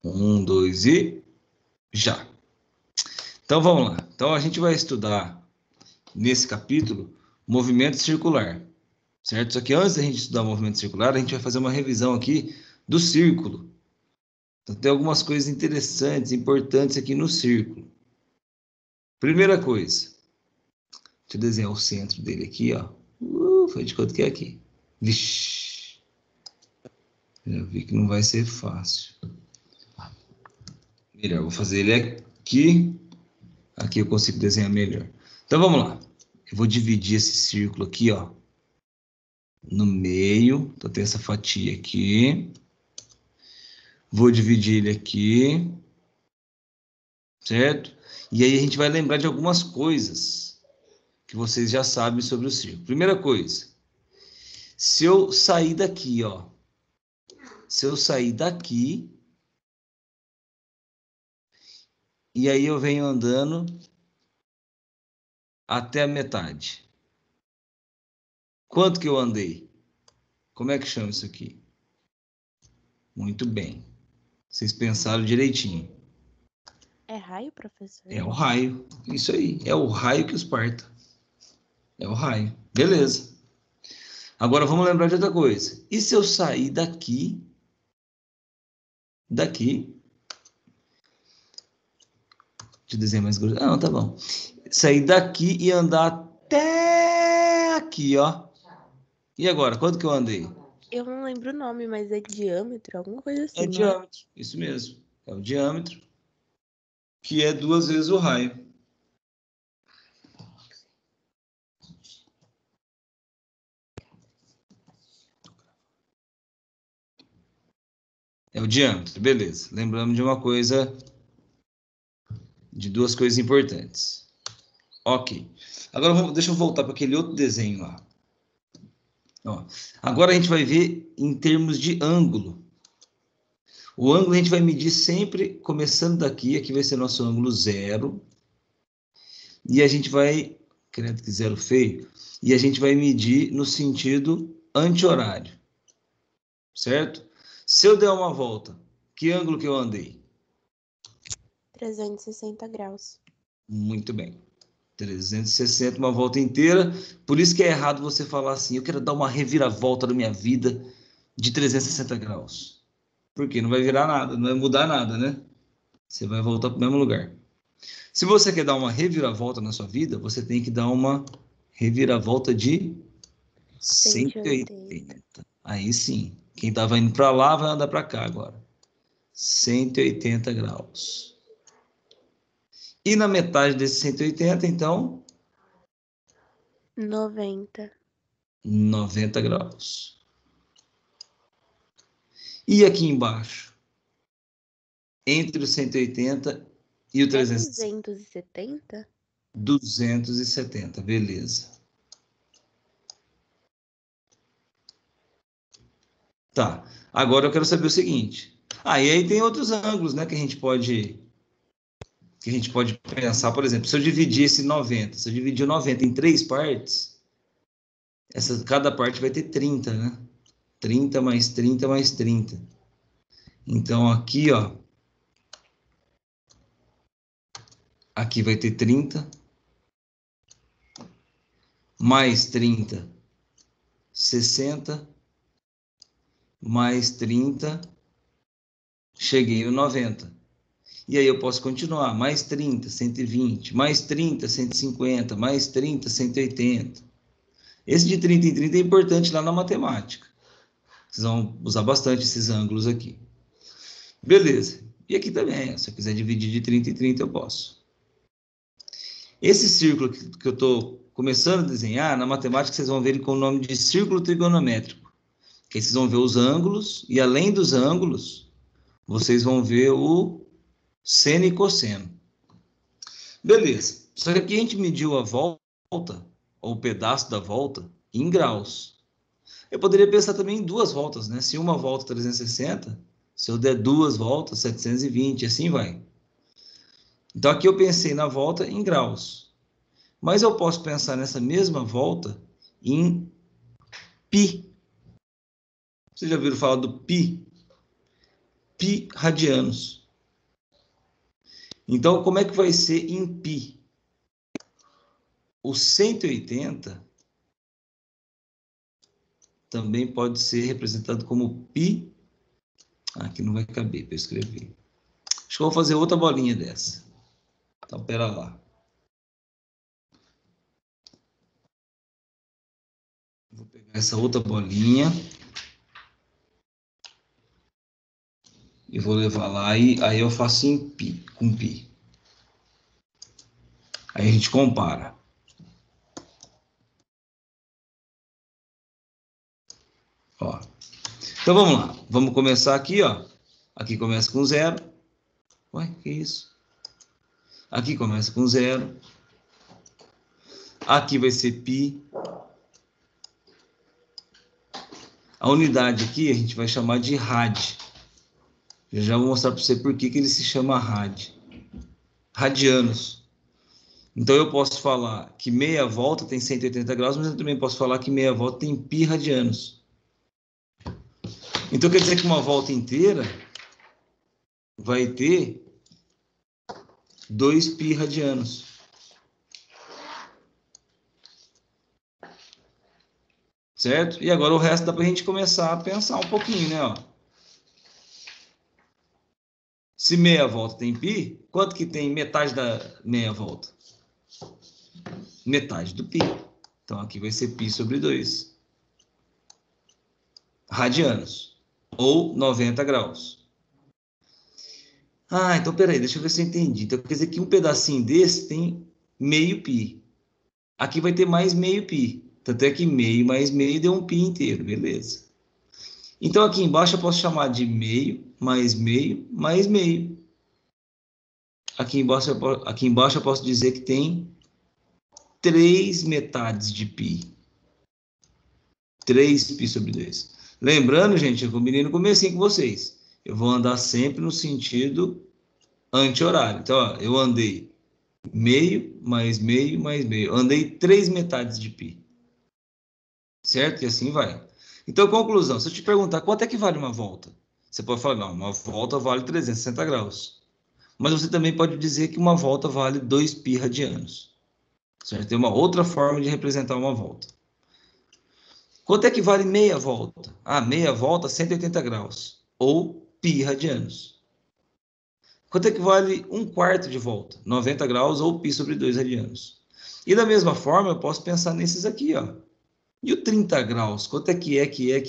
1, 2 e já. Então, vamos lá. Então, a gente vai estudar, nesse capítulo, movimento circular. Certo? Só que antes da gente estudar o movimento circular, a gente vai fazer uma revisão aqui do círculo. Então, tem algumas coisas interessantes, importantes aqui no círculo. Primeira coisa. Deixa eu desenhar o centro dele aqui, ó. Foi de quanto que é aqui? Vixe. Já vi que não vai ser fácil. Melhor, vou fazer ele aqui. Aqui eu consigo desenhar melhor. Então, vamos lá. Eu vou dividir esse círculo aqui, ó. No meio. Então, tem essa fatia aqui. Vou dividir ele aqui. Certo? E aí a gente vai lembrar de algumas coisas que vocês já sabem sobre o círculo. Primeira coisa. Se eu sair daqui, ó. Se eu sair daqui... E aí eu venho andando até a metade. Quanto que eu andei? Como é que chama isso aqui? Muito bem. Vocês pensaram direitinho. É raio, professor? É o raio. Isso aí. É o raio que os parta. É o raio. Beleza. Agora vamos lembrar de outra coisa. E se eu sair daqui? Daqui. Deixa eu desenhar mais grosso. Ah, não, tá bom. Sair daqui e andar até aqui, ó. E agora? Quanto que eu andei? Eu não lembro o nome, mas é diâmetro, alguma coisa assim, É não é? diâmetro. Isso mesmo. É o diâmetro. Que é 2 vezes o raio. É o diâmetro, beleza. Lembramos de uma coisa, de duas coisas importantes. Ok. Agora deixa eu voltar para aquele outro desenho lá. Ó, agora a gente vai ver em termos de ângulo. O ângulo a gente vai medir sempre começando daqui. Aqui vai ser nosso ângulo zero. E a gente vai, credo que zero feio, e a gente vai medir no sentido anti-horário. Certo? Se eu der uma volta, que ângulo que eu andei? 360 graus. Muito bem. 360, uma volta inteira. Por isso que é errado você falar assim, eu quero dar uma reviravolta na minha vida de 360 graus. Porque não vai virar nada, não vai mudar nada, né? Você vai voltar para o mesmo lugar. Se você quer dar uma reviravolta na sua vida, você tem que dar uma reviravolta de 180. Aí sim. Quem estava indo para lá vai andar para cá agora. 180 graus. E na metade desse 180, então... 90. 90 graus. E aqui embaixo? Entre o 180 e o 360. 270? 270, beleza. Tá, agora eu quero saber o seguinte. E aí tem outros ângulos, né, que a gente pode pensar. Por exemplo, se eu dividir esse 90, se eu dividir o 90 em 3 partes, cada parte vai ter 30, né? 30 mais 30 mais 30. Então, aqui, ó. Aqui vai ter 30. Mais 30, 60. Mais 30. Cheguei no 90. E aí eu posso continuar. Mais 30, 120. Mais 30, 150. Mais 30, 180. Esse de 30 em 30 é importante lá na matemática. Vocês vão usar bastante esses ângulos aqui. Beleza. E aqui também, se eu quiser dividir de 30 em 30, eu posso. Esse círculo que eu estou começando a desenhar, na matemática vocês vão ver ele com o nome de círculo trigonométrico. Que aí vocês vão ver os ângulos, e além dos ângulos, vocês vão ver o seno e cosseno. Beleza. Só que aqui a gente mediu a volta, ou o pedaço da volta, em graus. Eu poderia pensar também em 2 voltas, né? Se uma volta 360, se eu der 2 voltas, 720, assim vai. Então aqui eu pensei na volta em graus. Mas eu posso pensar nessa mesma volta em π. Vocês já ouviram falar do π? Π π radianos. Então, como é que vai ser em π? O 180 também pode ser representado como π. Aqui não vai caber para eu escrever. Acho que eu vou fazer outra bolinha dessa. Então, pera lá. Vou pegar essa outra bolinha e vou levar lá, e aí eu faço em π, com π. Aí a gente compara. Ó. Então vamos lá. Vamos começar aqui, ó. Aqui começa com 0. Ué, que isso? Aqui começa com 0. Aqui vai ser π. A unidade aqui a gente vai chamar de rad. Eu já vou mostrar para você por que ele se chama rad. Radianos. Então eu posso falar que meia volta tem 180 graus, mas eu também posso falar que meia volta tem π radianos. Então quer dizer que uma volta inteira vai ter 2π radianos. Certo? E agora o resto dá para a gente começar a pensar um pouquinho, né? Ó. Se meia volta tem π, quanto que tem metade da meia volta? Metade do π. Então aqui vai ser π sobre 2 radianos, ou 90 graus. Ah, então peraí, deixa eu ver se eu entendi. Então quer dizer que um pedacinho desse tem meio π. Aqui vai ter mais meio π. Tanto é que meio mais meio deu um π inteiro, beleza. Então aqui embaixo eu posso chamar de meio, mais meio, mais meio. Aqui embaixo eu posso dizer que tem 3 metades de π. 3π sobre 2. Lembrando, gente, eu combinei no comecinho com vocês. Eu vou andar sempre no sentido anti-horário. Então, ó, eu andei meio, mais meio, mais meio. Eu andei 3 metades de π. Certo? E assim vai. Então, conclusão. Se eu te perguntar quanto é que vale uma volta, você pode falar, não, uma volta vale 360 graus. Mas você também pode dizer que uma volta vale 2π radianos. Certo? Tem uma outra forma de representar uma volta. Quanto é que vale meia volta? Ah, meia volta, 180 graus. Ou π radianos. Quanto é que vale um quarto de volta? 90 graus ou π sobre 2 radianos. E da mesma forma, eu posso pensar nesses aqui, ó. E o 30 graus? Quanto é que é? Que é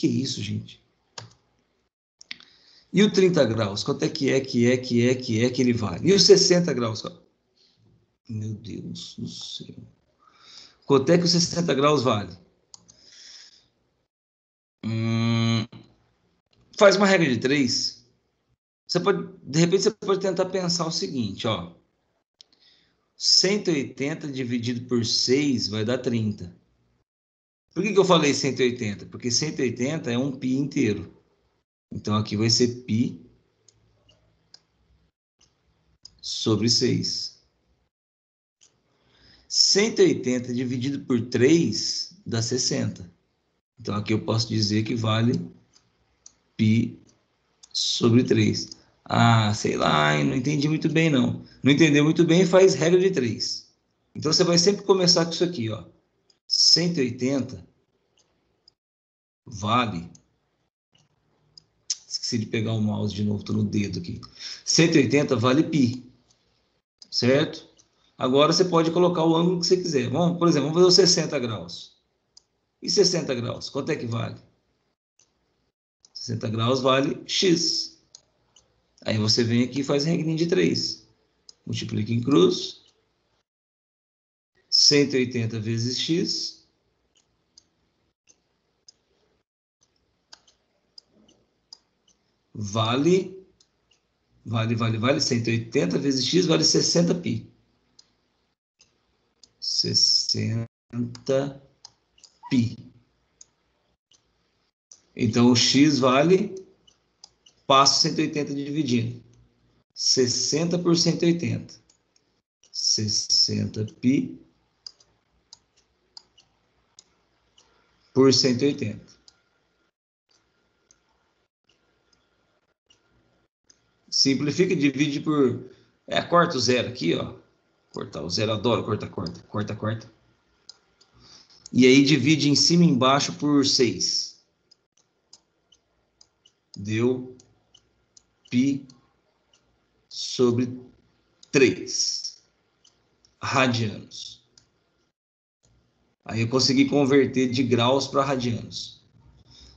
isso, gente? E o 30 graus? Quanto é que ele vale? E os 60 graus? Meu Deus do céu. Quanto é que os 60 graus vale? Faz uma regra de 3. De repente, você pode tentar pensar o seguinte, ó. 180 dividido por 6 vai dar 30. Por que eu falei 180? Porque 180 é um π inteiro. Então, aqui vai ser π sobre 6. 180 dividido por 3 dá 60. Então, aqui eu posso dizer que vale π sobre 3. Ah, sei lá, não entendi muito bem, não. Não entendeu muito bem, faz regra de 3. Então, você vai sempre começar com isso aqui, ó. 180 vale... Esqueci de pegar o mouse de novo, estou no dedo aqui. 180 vale π, certo? Agora você pode colocar o ângulo que você quiser. Vamos, por exemplo, vamos fazer os 60 graus. E 60 graus, quanto é que vale? 60 graus vale x. Aí você vem aqui e faz a regrinha de 3. Multiplica em cruz. 180 vezes x. Vale 180 vezes x vale 60π. 60π. Então, o x vale, passo 180 dividindo. 60 por 180. 60π por 180. Simplifica e divide por... corta o zero aqui, ó. Cortar o zero, adoro corta, corta. Corta, corta. E aí divide em cima e embaixo por 6. Deu π sobre 3 radianos. Aí eu consegui converter de graus para radianos.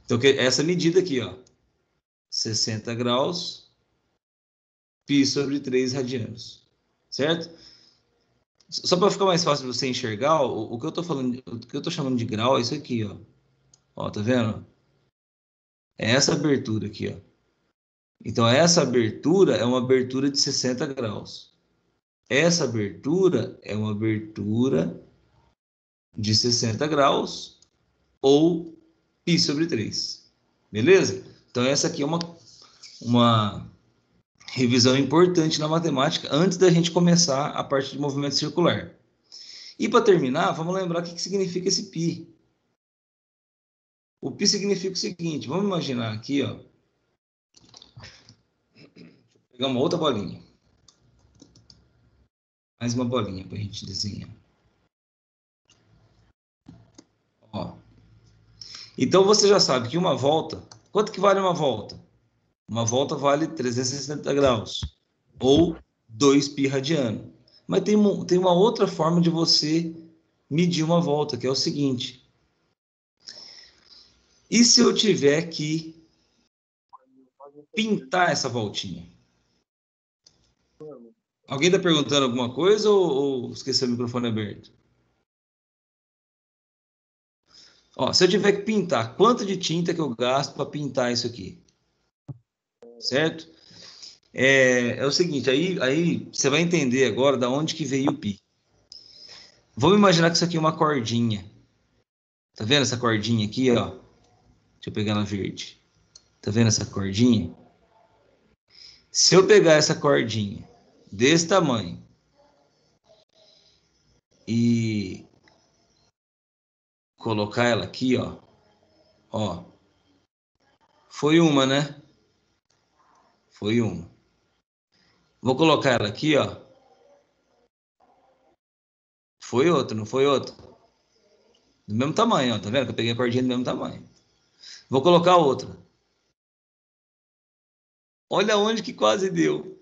Então, essa medida aqui, ó. 60 graus, π sobre 3 radianos. Certo? Só para ficar mais fácil de você enxergar, o que eu estou falando, o que eu estou chamando de grau é isso aqui, ó. Ó, tá vendo? É essa abertura aqui, ó. Então, essa abertura é uma abertura de 60 graus. Essa abertura é uma abertura de 60 graus ou π sobre 3. Beleza? Então, essa aqui é uma revisão importante na matemática antes da gente começar a parte de movimento circular. E para terminar, vamos lembrar o que significa esse π. O π significa o seguinte, vamos imaginar aqui, ó. Vou pegar uma outra bolinha. Mais uma bolinha para a gente desenhar. Ó. Então você já sabe que uma volta, quanto que vale uma volta? Uma volta vale 360 graus, ou 2π radiano. Mas tem uma outra forma de você medir uma volta, que é o seguinte. E se eu tiver que pintar essa voltinha? Alguém está perguntando alguma coisa ou esqueceu o microfone aberto? Ó, se eu tiver que pintar, quanto de tinta que eu gasto para pintar isso aqui? Certo? É o seguinte, aí você vai entender agora da onde que veio o π. Vamos imaginar que isso aqui é uma cordinha. Tá vendo essa cordinha aqui, ó? Deixa eu pegar na verde. Tá vendo essa cordinha? Se eu pegar essa cordinha desse tamanho e colocar ela aqui, ó. Ó. Foi uma, né? Foi uma. Vou colocar ela aqui, ó. Foi outra, não foi outra? Do mesmo tamanho, ó. Tá vendo que eu peguei a cordinha do mesmo tamanho. Vou colocar outra. Olha onde que quase deu.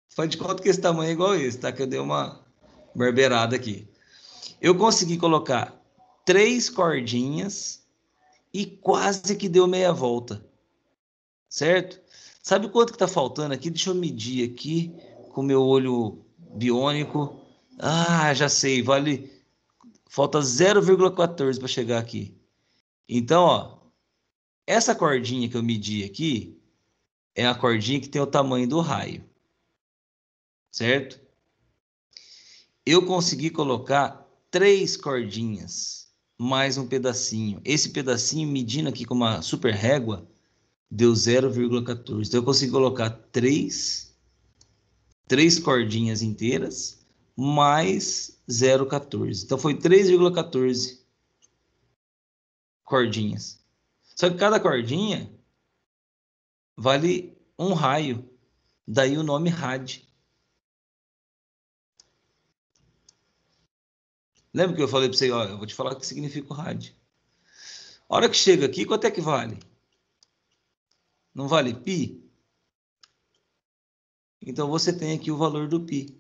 Faz de conta que esse tamanho é igual esse, tá? Que eu dei uma barbeirada aqui. Eu consegui colocar 3 cordinhas e quase que deu meia volta. Certo? Sabe quanto que tá faltando aqui? Deixa eu medir aqui com o meu olho biônico. Ah, já sei, falta 0,14 para chegar aqui. Então, ó, essa cordinha que eu medi aqui é a cordinha que tem o tamanho do raio. Certo? Eu consegui colocar 3 cordinhas, mais um pedacinho. Esse pedacinho, medindo aqui com uma super régua, deu 0,14. Então, eu consegui colocar 3 cordinhas inteiras, mais 0,14. Então, foi 3,14 cordinhas. Só que cada cordinha vale um raio. Daí o nome rad. Lembra que eu falei para você, ó, eu vou te falar o que significa o rad. A hora que chega aqui, quanto é que vale? Não vale π? Então você tem aqui o valor do π.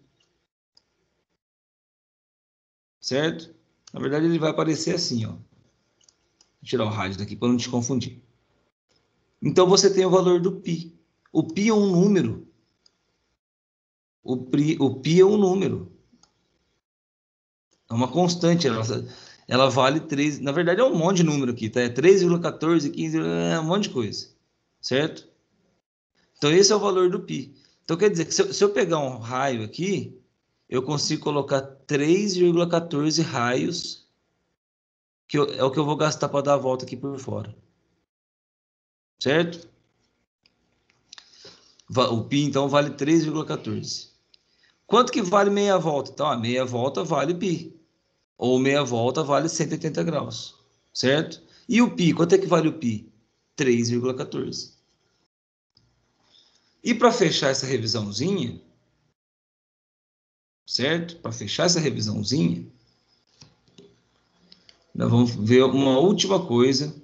Certo? Na verdade ele vai aparecer assim, ó. Vou tirar o rádio daqui para não te confundir. Então você tem o valor do π. O π é um número. O π é um número. É uma constante. Ela vale 3. Na verdade é um monte de número aqui, tá? É 3,14, 15, é um monte de coisa. Certo? Então esse é o valor do π. Então quer dizer que se eu pegar um raio aqui, eu consigo colocar 3,14 raios, que é o que eu vou gastar para dar a volta aqui por fora. Certo? O π, então, vale 3,14. Quanto que vale meia volta? Então, a meia volta vale π. Ou meia volta vale 180 graus. Certo? E o π, quanto é que vale o π? 3,14. E para fechar essa revisãozinha, certo? Para fechar essa revisãozinha, nós vamos ver uma última coisa,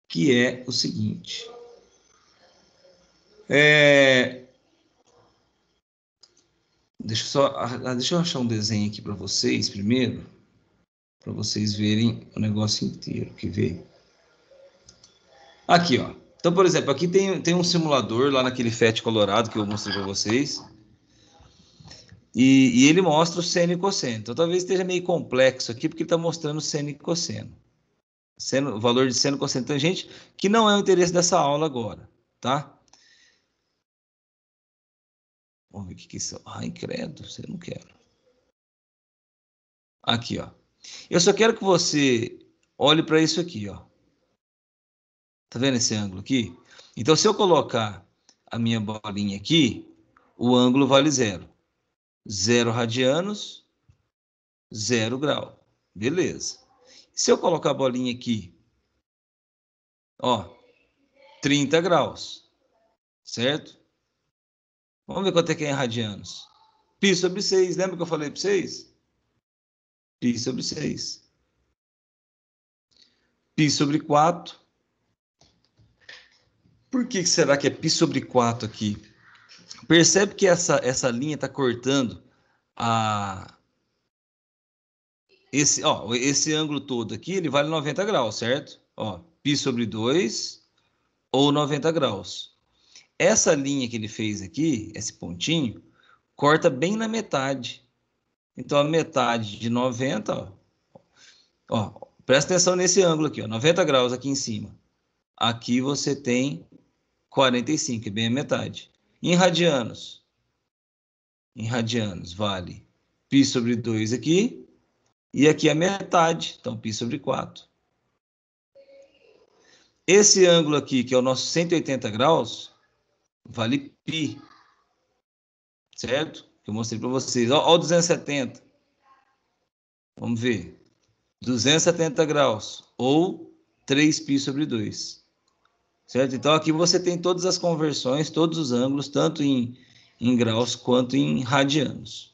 que é o seguinte. Deixa eu achar um desenho aqui para vocês primeiro, para vocês verem o negócio inteiro que veio. Aqui, ó. Então, por exemplo, aqui tem um simulador lá naquele FET Colorado que eu mostrei para vocês. E ele mostra o seno e cosseno. Então, talvez esteja meio complexo aqui, porque ele está mostrando seno e cosseno. O valor de seno, cosseno, tangente, que não é o interesse dessa aula agora, tá? Vamos ver o que é isso. Ai, credo, você não quer. Aqui, ó. Eu só quero que você olhe para isso aqui, ó. Tá vendo esse ângulo aqui? Então, se eu colocar a minha bolinha aqui, o ângulo vale 0. 0 radianos, 0 grau. Beleza. Se eu colocar a bolinha aqui, ó, 30 graus, certo? Vamos ver quanto é que é em radianos. Π sobre 6, lembra que eu falei para vocês? Π sobre 6. Π sobre 4. Por que será que é π sobre 4 aqui? Percebe que essa linha está cortando esse ângulo todo aqui, ele vale 90 graus, certo? Ó, π sobre 2 ou 90 graus. Essa linha que ele fez aqui, esse pontinho, corta bem na metade. Então, a metade de 90, ó, presta atenção nesse ângulo aqui, ó, 90 graus aqui em cima. Aqui você tem 45, é bem a metade. Em radianos vale π sobre 2 aqui, e aqui a metade, então π sobre 4. Esse ângulo aqui, que é o nosso 180 graus, vale π, certo? Que eu mostrei para vocês. Ó o 270. Vamos ver. 270 graus, ou 3π sobre 2. Certo? Então, aqui você tem todas as conversões, todos os ângulos, tanto em graus quanto em radianos.